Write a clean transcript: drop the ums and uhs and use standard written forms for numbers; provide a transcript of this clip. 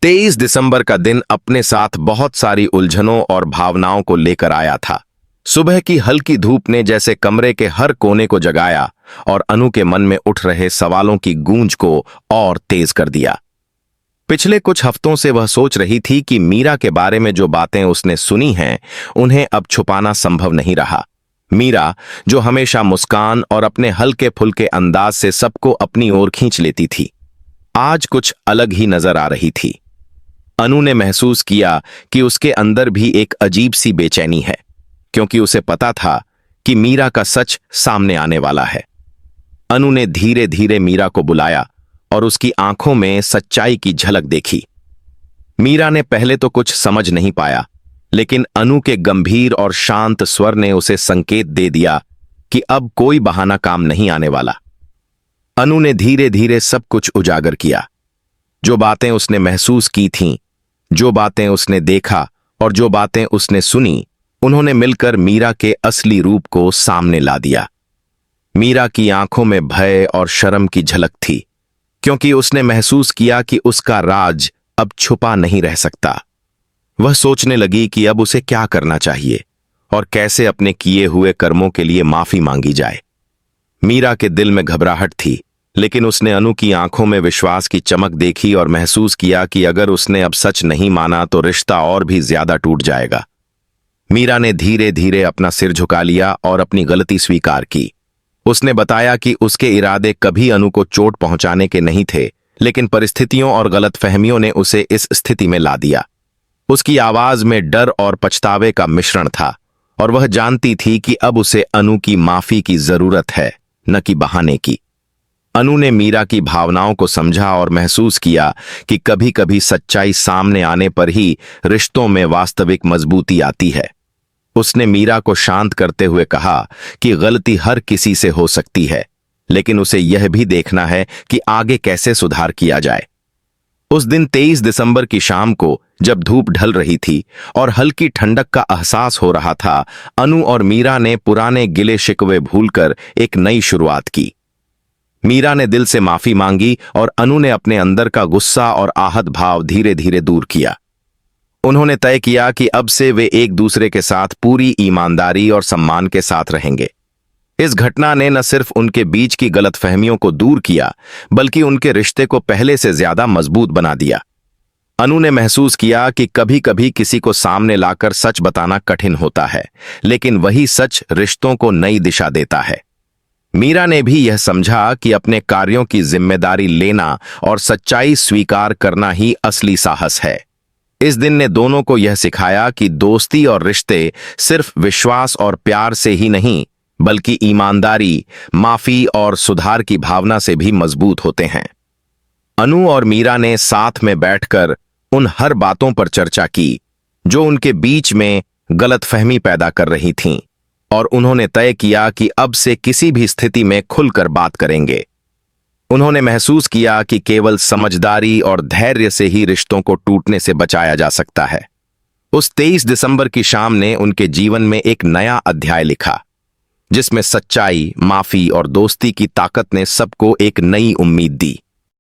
23 दिसंबर का दिन अपने साथ बहुत सारी उलझनों और भावनाओं को लेकर आया था। सुबह की हल्की धूप ने जैसे कमरे के हर कोने को जगाया और अनु के मन में उठ रहे सवालों की गूंज को और तेज कर दिया। पिछले कुछ हफ्तों से वह सोच रही थी कि मीरा के बारे में जो बातें उसने सुनी हैं, उन्हें अब छुपाना संभव नहीं रहा। मीरा, जो हमेशा मुस्कान और अपने हल्के फुल्के अंदाज से सबको अपनी ओर खींच लेती थी, आज कुछ अलग ही नजर आ रही थी। अनु ने महसूस किया कि उसके अंदर भी एक अजीब सी बेचैनी है, क्योंकि उसे पता था कि मीरा का सच सामने आने वाला है। अनु ने धीरे धीरे मीरा को बुलाया और उसकी आंखों में सच्चाई की झलक देखी। मीरा ने पहले तो कुछ समझ नहीं पाया, लेकिन अनु के गंभीर और शांत स्वर ने उसे संकेत दे दिया कि अब कोई बहाना काम नहीं आने वाला। अनु ने धीरे धीरे सब कुछ उजागर किया। जो बातें उसने महसूस की थीं, जो बातें उसने देखा और जो बातें उसने सुनी, उन्होंने मिलकर मीरा के असली रूप को सामने ला दिया। मीरा की आंखों में भय और शर्म की झलक थी, क्योंकि उसने महसूस किया कि उसका राज अब छुपा नहीं रह सकता। वह सोचने लगी कि अब उसे क्या करना चाहिए और कैसे अपने किए हुए कर्मों के लिए माफी मांगी जाए। मीरा के दिल में घबराहट थी, लेकिन उसने अनु की आंखों में विश्वास की चमक देखी और महसूस किया कि अगर उसने अब सच नहीं माना तो रिश्ता और भी ज्यादा टूट जाएगा। मीरा ने धीरे धीरे अपना सिर झुका लिया और अपनी गलती स्वीकार की। उसने बताया कि उसके इरादे कभी अनु को चोट पहुंचाने के नहीं थे, लेकिन परिस्थितियों और गलतफहमियों ने उसे इस स्थिति में ला दिया। उसकी आवाज में डर और पछतावे का मिश्रण था, और वह जानती थी कि अब उसे अनु की माफी की जरूरत है, न कि बहाने की। अनु ने मीरा की भावनाओं को समझा और महसूस किया कि कभी कभी सच्चाई सामने आने पर ही रिश्तों में वास्तविक मजबूती आती है। उसने मीरा को शांत करते हुए कहा कि गलती हर किसी से हो सकती है, लेकिन उसे यह भी देखना है कि आगे कैसे सुधार किया जाए। उस दिन 23 दिसंबर की शाम को, जब धूप ढल रही थी और हल्की ठंडक का एहसास हो रहा था, अनु और मीरा ने पुराने गिले शिकवे भूलकर एक नई शुरुआत की। मीरा ने दिल से माफी मांगी और अनु ने अपने अंदर का गुस्सा और आहत भाव धीरे धीरे दूर किया। उन्होंने तय किया कि अब से वे एक दूसरे के साथ पूरी ईमानदारी और सम्मान के साथ रहेंगे। इस घटना ने न सिर्फ उनके बीच की गलतफहमियों को दूर किया, बल्कि उनके रिश्ते को पहले से ज्यादा मजबूत बना दिया। अनु ने महसूस किया कि कभी कभी किसी को सामने लाकर सच बताना कठिन होता है, लेकिन वही सच रिश्तों को नई दिशा देता है। मीरा ने भी यह समझा कि अपने कार्यों की जिम्मेदारी लेना और सच्चाई स्वीकार करना ही असली साहस है। इस दिन ने दोनों को यह सिखाया कि दोस्ती और रिश्ते सिर्फ विश्वास और प्यार से ही नहीं, बल्कि ईमानदारी, माफी और सुधार की भावना से भी मजबूत होते हैं। अनु और मीरा ने साथ में बैठकर उन हर बातों पर चर्चा की जो उनके बीच में गलतफहमी पैदा कर रही थीं, और उन्होंने तय किया कि अब से किसी भी स्थिति में खुलकर बात करेंगे। उन्होंने महसूस किया कि केवल समझदारी और धैर्य से ही रिश्तों को टूटने से बचाया जा सकता है। उस 23 दिसंबर की शाम ने उनके जीवन में एक नया अध्याय लिखा, जिसमें सच्चाई, माफी और दोस्ती की ताकत ने सबको एक नई उम्मीद दी।